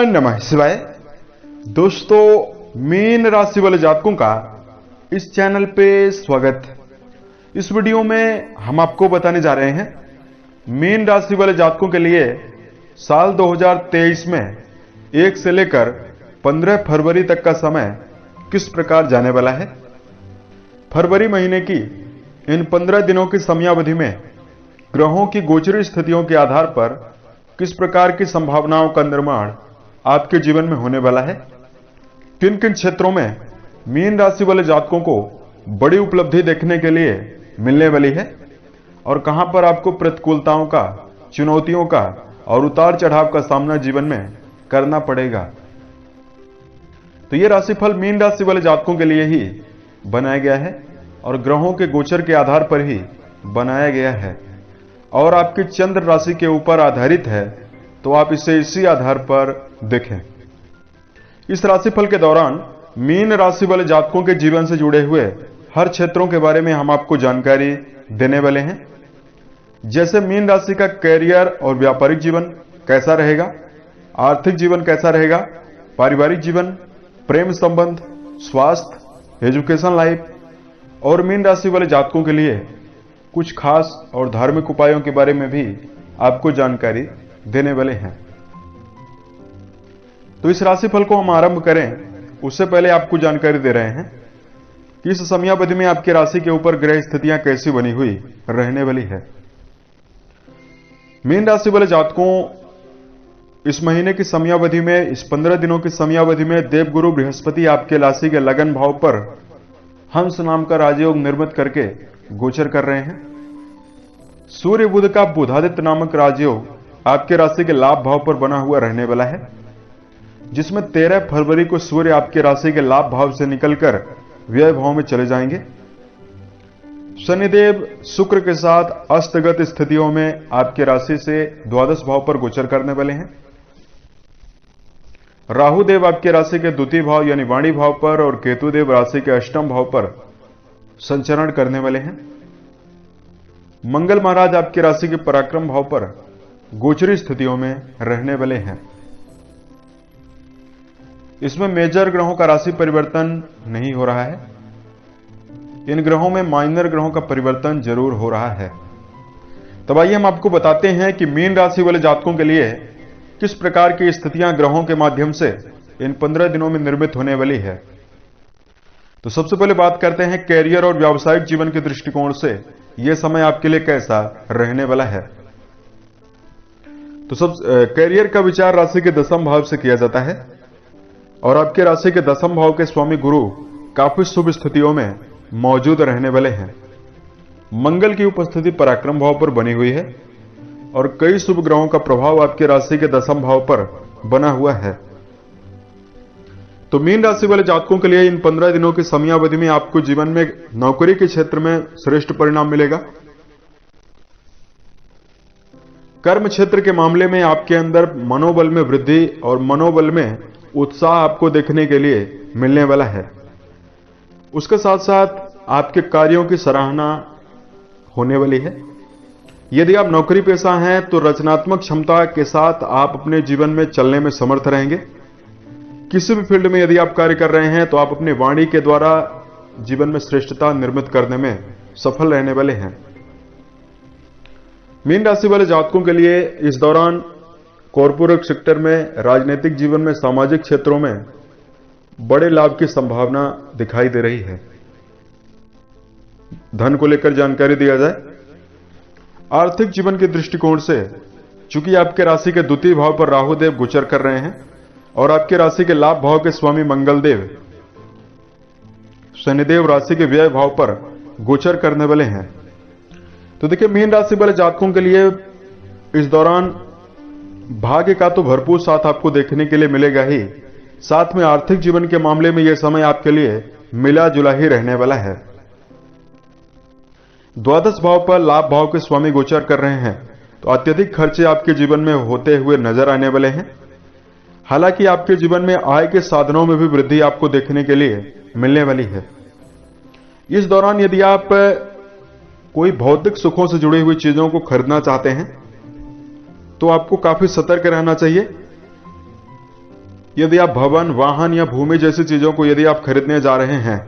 नमः शिवाय। दोस्तों, मीन राशि वाले जातकों का इस चैनल पे स्वागत। इस वीडियो में हम आपको बताने जा रहे हैं मीन राशि वाले जातकों के लिए साल 2023 में 1 से लेकर 15 फरवरी तक का समय किस प्रकार जाने वाला है। फरवरी महीने की इन 15 दिनों की समयावधि में ग्रहों की गोचरी स्थितियों के आधार पर किस प्रकार की संभावनाओं का निर्माण आपके जीवन में होने वाला है, किन किन क्षेत्रों में मीन राशि वाले जातकों को बड़ी उपलब्धि देखने के लिए मिलने वाली है और कहां पर आपको प्रतिकूलताओं का, चुनौतियों का और उतार चढ़ाव का सामना जीवन में करना पड़ेगा। तो यह राशिफल मीन राशि वाले जातकों के लिए ही बनाया गया है और ग्रहों के गोचर के आधार पर ही बनाया गया है और आपकी चंद्र राशि के ऊपर आधारित है, तो आप इसे इसी आधार पर देखें। इस राशिफल के दौरान मीन राशि वाले जातकों के जीवन से जुड़े हुए हर क्षेत्रों के बारे में हम आपको जानकारी देने वाले हैं। जैसे मीन राशि का कैरियर और व्यापारिक जीवन कैसा रहेगा, आर्थिक जीवन कैसा रहेगा, पारिवारिक जीवन, प्रेम संबंध, स्वास्थ्य, एजुकेशन लाइफ और मीन राशि वाले जातकों के लिए कुछ खास और धार्मिक उपायों के बारे में भी आपको जानकारी देने वाले हैं। तो इस राशिफल को हम आरंभ करें उससे पहले आपको जानकारी दे रहे हैं कि इस समयावधि में आपकी राशि के ऊपर ग्रह स्थितियां कैसी बनी हुई रहने वाली है। मीन राशि वाले जातकों इस महीने की समयावधि में, इस 15 दिनों की समयावधि में देवगुरु बृहस्पति आपके राशि के लगन भाव पर हंस नाम का राजयोग निर्मित करके गोचर कर रहे हैं। सूर्य बुध का बुधादित्य नामक राजयोग आपके राशि के लाभ भाव पर बना हुआ रहने वाला है, जिसमें 13 फरवरी को सूर्य आपके राशि के लाभ भाव से निकलकर व्यय भाव में चले जाएंगे। शनिदेव शुक्र के साथ अस्तगत स्थितियों में आपके राशि से द्वादश भाव पर गोचर करने वाले हैं। राहु देव आपके राशि के द्वितीय भाव यानी वाणी भाव पर और केतु देव राशि के अष्टम भाव पर संचरण करने वाले हैं। मंगल महाराज आपकी राशि के पराक्रम भाव पर गोचरी स्थितियों में रहने वाले हैं। इसमें मेजर ग्रहों का राशि परिवर्तन नहीं हो रहा है, इन ग्रहों में माइनर ग्रहों का परिवर्तन जरूर हो रहा है। तब आइए हम आपको बताते हैं कि मीन राशि वाले जातकों के लिए किस प्रकार की स्थितियां ग्रहों के माध्यम से इन 15 दिनों में निर्मित होने वाली है। तो सबसे पहले बात करते हैं कैरियर और व्यावसायिक जीवन के दृष्टिकोण से यह समय आपके लिए कैसा रहने वाला है। तो कैरियर का विचार राशि के 10वें भाव से किया जाता है और आपके राशि के 10वें भाव के स्वामी गुरु काफी शुभ स्थितियों में मौजूद रहने वाले हैं। मंगल की उपस्थिति पराक्रम भाव पर बनी हुई है और कई शुभ ग्रहों का प्रभाव आपके राशि के 10वें भाव पर बना हुआ है। तो मीन राशि वाले जातकों के लिए इन 15 दिनों की समयावधि में आपको जीवन में नौकरी के क्षेत्र में श्रेष्ठ परिणाम मिलेगा। कर्म क्षेत्र के मामले में आपके अंदर मनोबल में वृद्धि और मनोबल में उत्साह आपको देखने के लिए मिलने वाला है। उसके साथ साथ आपके कार्यों की सराहना होने वाली है। यदि आप नौकरी पेशा हैं तो रचनात्मक क्षमता के साथ आप अपने जीवन में चलने में समर्थ रहेंगे। किसी भी फील्ड में यदि आप कार्य कर रहे हैं तो आप अपनी वाणी के द्वारा जीवन में श्रेष्ठता निर्मित करने में सफल रहने वाले हैं। मीन राशि वाले जातकों के लिए इस दौरान कॉर्पोरेट सेक्टर में, राजनीतिक जीवन में, सामाजिक क्षेत्रों में बड़े लाभ की संभावना दिखाई दे रही है। धन को लेकर जानकारी दिया जाए, आर्थिक जीवन के दृष्टिकोण से चूंकि आपके राशि के द्वितीय भाव पर राहु देव गोचर कर रहे हैं और आपके राशि के लाभ भाव के स्वामी मंगल देव शनिदेव राशि के व्यय भाव पर गोचर करने वाले हैं। तो देखिए, मीन राशि वाले जातकों के लिए इस दौरान भाग्य का तो भरपूर साथ आपको देखने के लिए मिलेगा ही, साथ में आर्थिक जीवन के मामले में यह समय आपके लिए मिला जुला ही रहने वाला है। द्वादश भाव पर लाभ भाव के स्वामी गोचर कर रहे हैं तो अत्यधिक खर्चे आपके जीवन में होते हुए नजर आने वाले हैं। हालांकि आपके जीवन में आय के साधनों में भी वृद्धि आपको देखने के लिए मिलने वाली है। इस दौरान यदि आप कोई भौतिक सुखों से जुड़ी हुई चीजों को खरीदना चाहते हैं तो आपको काफी सतर्क रहना चाहिए। यदि आप भवन, वाहन या भूमि जैसी चीजों को यदि आप खरीदने जा रहे हैं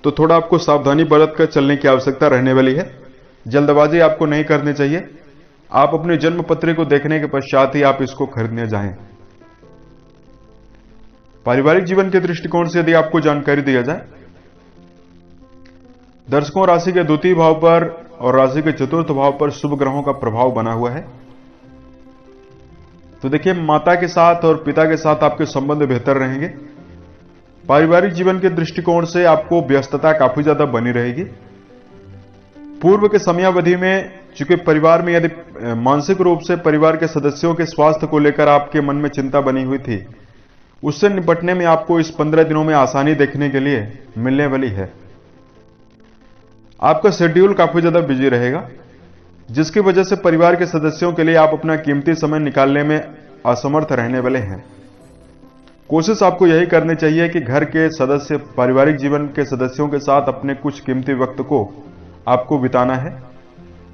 तो थोड़ा आपको सावधानी बरत कर चलने की आवश्यकता रहने वाली है। जल्दबाजी आपको नहीं करनी चाहिए। आप अपने जन्म पत्री को देखने के पश्चात ही आप इसको खरीदने जाएं। पारिवारिक जीवन के दृष्टिकोण से यदि आपको जानकारी दिया जाए, दर्शकों, राशि के द्वितीय भाव पर और राशि के चतुर्थ भाव पर शुभ ग्रहों का प्रभाव बना हुआ है। तो देखिए, माता के साथ और पिता के साथ आपके संबंध बेहतर रहेंगे। पारिवारिक जीवन के दृष्टिकोण से आपको व्यस्तता काफी ज्यादा बनी रहेगी। पूर्व के समयावधि में चूंकि परिवार में यदि मानसिक रूप से परिवार के सदस्यों के स्वास्थ्य को लेकर आपके मन में चिंता बनी हुई थी, उससे निपटने में आपको इस 15 दिनों में आसानी देखने के लिए मिलने वाली है। आपका शेड्यूल काफी ज्यादा बिजी रहेगा, जिसकी वजह से परिवार के सदस्यों के लिए आप अपना कीमती समय निकालने में असमर्थ रहने वाले हैं। कोशिश आपको यही करनी चाहिए कि घर के सदस्य, पारिवारिक जीवन के सदस्यों के साथ अपने कुछ कीमती वक्त को आपको बिताना है।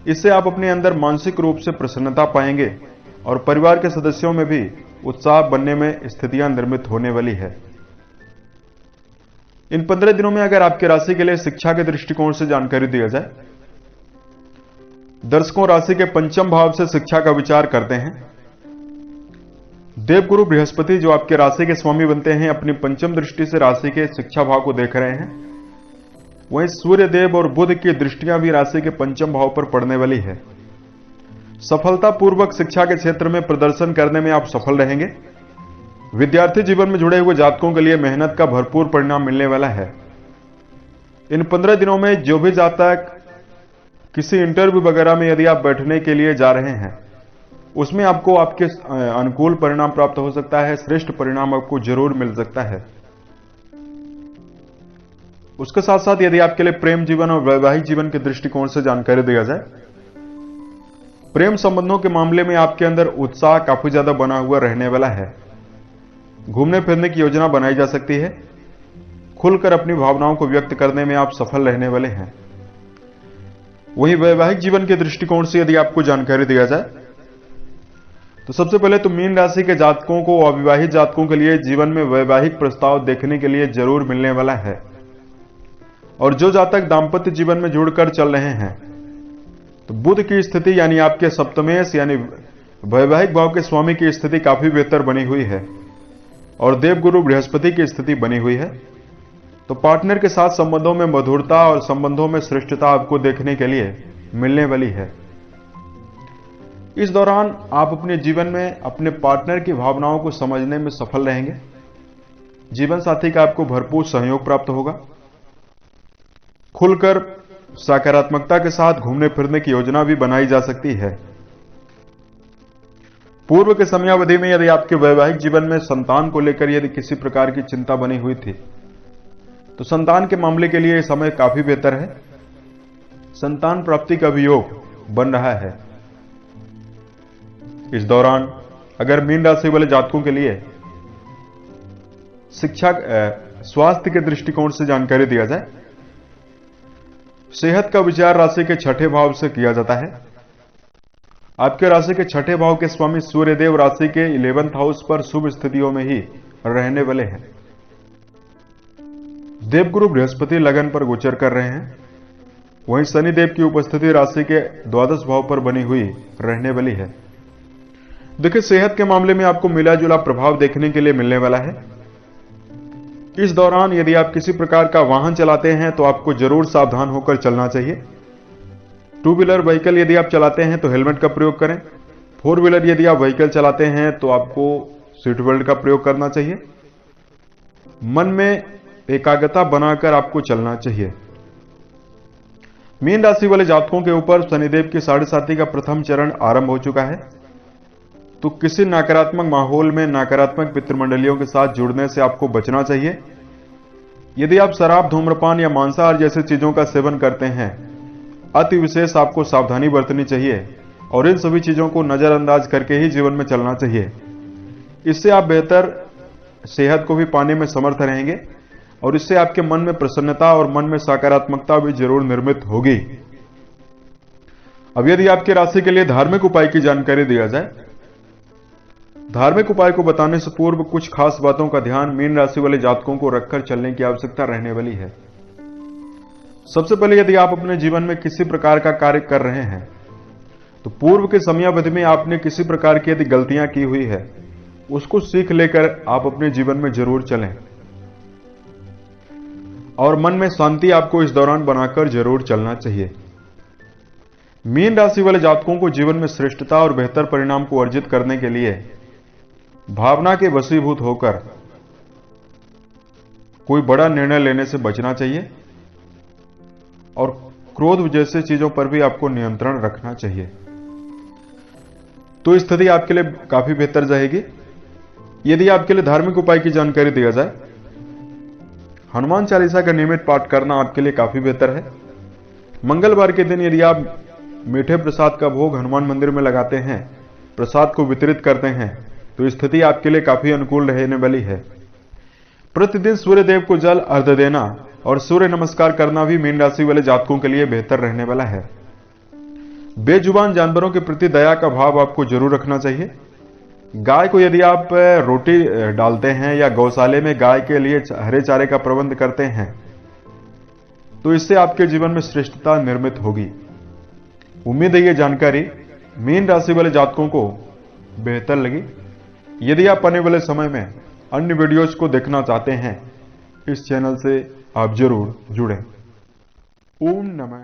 इससे आप अपने अंदर मानसिक रूप से प्रसन्नता पाएंगे और परिवार के सदस्यों में भी उत्साह बनने में स्थितियां निर्मित होने वाली है। इन 15 दिनों में अगर आपकी राशि के लिए शिक्षा के दृष्टिकोण से जानकारी दिया जाए, दर्शकों, राशि के पंचम भाव से शिक्षा का विचार करते हैं। देवगुरु बृहस्पति जो आपके राशि के स्वामी बनते हैं, अपनी पंचम दृष्टि से राशि के शिक्षा भाव को देख रहे हैं। वहीं सूर्य देव और बुध की दृष्टियां भी राशि के पंचम भाव पर पड़ने वाली है। सफलतापूर्वक शिक्षा के क्षेत्र में प्रदर्शन करने में आप सफल रहेंगे। विद्यार्थी जीवन में जुड़े हुए जातकों के लिए मेहनत का भरपूर परिणाम मिलने वाला है। इन 15 दिनों में जो भी जातक किसी इंटरव्यू वगैरह में यदि आप बैठने के लिए जा रहे हैं, उसमें आपको आपके अनुकूल परिणाम प्राप्त हो सकता है। श्रेष्ठ परिणाम आपको जरूर मिल सकता है। उसके साथ साथ यदि आपके लिए प्रेम जीवन और वैवाहिक जीवन के दृष्टिकोण से जानकारी दिया जाए, प्रेम संबंधों के मामले में आपके अंदर उत्साह काफी ज्यादा बना हुआ रहने वाला है। घूमने फिरने की योजना बनाई जा सकती है। खुलकर अपनी भावनाओं को व्यक्त करने में आप सफल रहने वाले हैं। वहीं वैवाहिक जीवन के दृष्टिकोण से यदि आपको जानकारी दिया जाए, तो सबसे पहले तो मीन राशि के जातकों को, अविवाहित जातकों के लिए जीवन में वैवाहिक प्रस्ताव देखने के लिए जरूर मिलने वाला है। और जो जातक दांपत्य जीवन में जुड़कर चल रहे हैं, तो बुध की स्थिति यानी आपके सप्तमेश यानी वैवाहिक भाव के स्वामी की स्थिति काफी बेहतर बनी हुई है और देवगुरु बृहस्पति की स्थिति बनी हुई है। तो पार्टनर के साथ संबंधों में मधुरता और संबंधों में श्रेष्ठता आपको देखने के लिए मिलने वाली है। इस दौरान आप अपने जीवन में अपने पार्टनर की भावनाओं को समझने में सफल रहेंगे। जीवन साथी का आपको भरपूर सहयोग प्राप्त होगा। खुलकर सकारात्मकता के साथ घूमने फिरने की योजना भी बनाई जा सकती है। पूर्व के समयावधि में यदि आपके वैवाहिक जीवन में संतान को लेकर यदि किसी प्रकार की चिंता बनी हुई थी, तो संतान के मामले के लिए यह समय काफी बेहतर है। संतान प्राप्ति का भी योग बन रहा है। इस दौरान अगर मीन राशि वाले जातकों के लिए शिक्षा, स्वास्थ्य के दृष्टिकोण से जानकारी दिया जाए, सेहत का विचार राशि के छठे भाव से किया जाता है। आपके राशि के छठे भाव के स्वामी सूर्यदेव राशि के 11th हाउस पर शुभ स्थितियों में ही रहने वाले हैं। देवगुरु बृहस्पति लगन पर गोचर कर रहे हैं। वहीं शनिदेव की उपस्थिति राशि के द्वादश भाव पर बनी हुई रहने वाली है। देखिए, सेहत के मामले में आपको मिला जुला प्रभाव देखने के लिए मिलने वाला है। इस दौरान यदि आप किसी प्रकार का वाहन चलाते हैं तो आपको जरूर सावधान होकर चलना चाहिए। टू व्हीलर व्हीकल यदि आप चलाते हैं तो हेलमेट का प्रयोग करें। फोर व्हीलर यदि आप व्हीकल चलाते हैं तो आपको सीट बेल्ट का प्रयोग करना चाहिए। मन में एकाग्रता बनाकर आपको चलना चाहिए। मीन राशि वाले जातकों के ऊपर शनिदेव की 7.5 का प्रथम चरण आरंभ हो चुका है। तो किसी नकारात्मक माहौल में नकारात्मक पितृमंडलियों के साथ जुड़ने से आपको बचना चाहिए। यदि आप शराब, धूम्रपान या मांसाहार जैसी चीजों का सेवन करते हैं, अति विशेष आपको सावधानी बरतनी चाहिए और इन सभी चीजों को नजरअंदाज करके ही जीवन में चलना चाहिए। इससे आप बेहतर सेहत को भी पाने में समर्थ रहेंगे और इससे आपके मन में प्रसन्नता और मन में सकारात्मकता भी जरूर निर्मित होगी। अब यदि आपकी राशि के लिए धार्मिक उपाय की जानकारी दिया जाए, धार्मिक उपाय को बताने से पूर्व कुछ खास बातों का ध्यान मीन राशि वाले जातकों को रखकर चलने की आवश्यकता रहने वाली है। सबसे पहले यदि आप अपने जीवन में किसी प्रकार का कार्य कर रहे हैं तो पूर्व के समयावधि में आपने किसी प्रकार की यदि गलतियां की हुई है उसको सीख लेकर आप अपने जीवन में जरूर चलें और मन में शांति आपको इस दौरान बनाकर जरूर चलना चाहिए। मीन राशि वाले जातकों को जीवन में श्रेष्ठता और बेहतर परिणाम को अर्जित करने के लिए भावना के वशीभूत होकर कोई बड़ा निर्णय लेने से बचना चाहिए और क्रोध जैसे चीजों पर भी आपको नियंत्रण रखना चाहिए, तो स्थिति आपके लिए काफी बेहतर जाएगी। यदि आपके लिए धार्मिक उपाय की जानकारी दिया जाए, हनुमान चालीसा का नियमित पाठ करना आपके लिए काफी बेहतर है। मंगलवार के दिन यदि आप मीठे प्रसाद का भोग हनुमान मंदिर में लगाते हैं, प्रसाद को वितरित करते हैं, तो स्थिति आपके लिए काफी अनुकूल रहने वाली है। प्रतिदिन सूर्य देव को जल अर्घ्य देना और सूर्य नमस्कार करना भी मीन राशि वाले जातकों के लिए बेहतर रहने वाला है। बेजुबान जानवरों के प्रति दया का भाव आपको जरूर रखना चाहिए। गाय को यदि आप रोटी डालते हैं या गौशाले में गाय के लिए हरे चारे का प्रबंध करते हैं तो इससे आपके जीवन में श्रेष्ठता निर्मित होगी। उम्मीद है ये जानकारी मीन राशि वाले जातकों को बेहतर लगी। यदि आप आने वाले समय में अन्य वीडियोज को देखना चाहते हैं, इस चैनल से आप जरूर जुड़ें। ओम नमः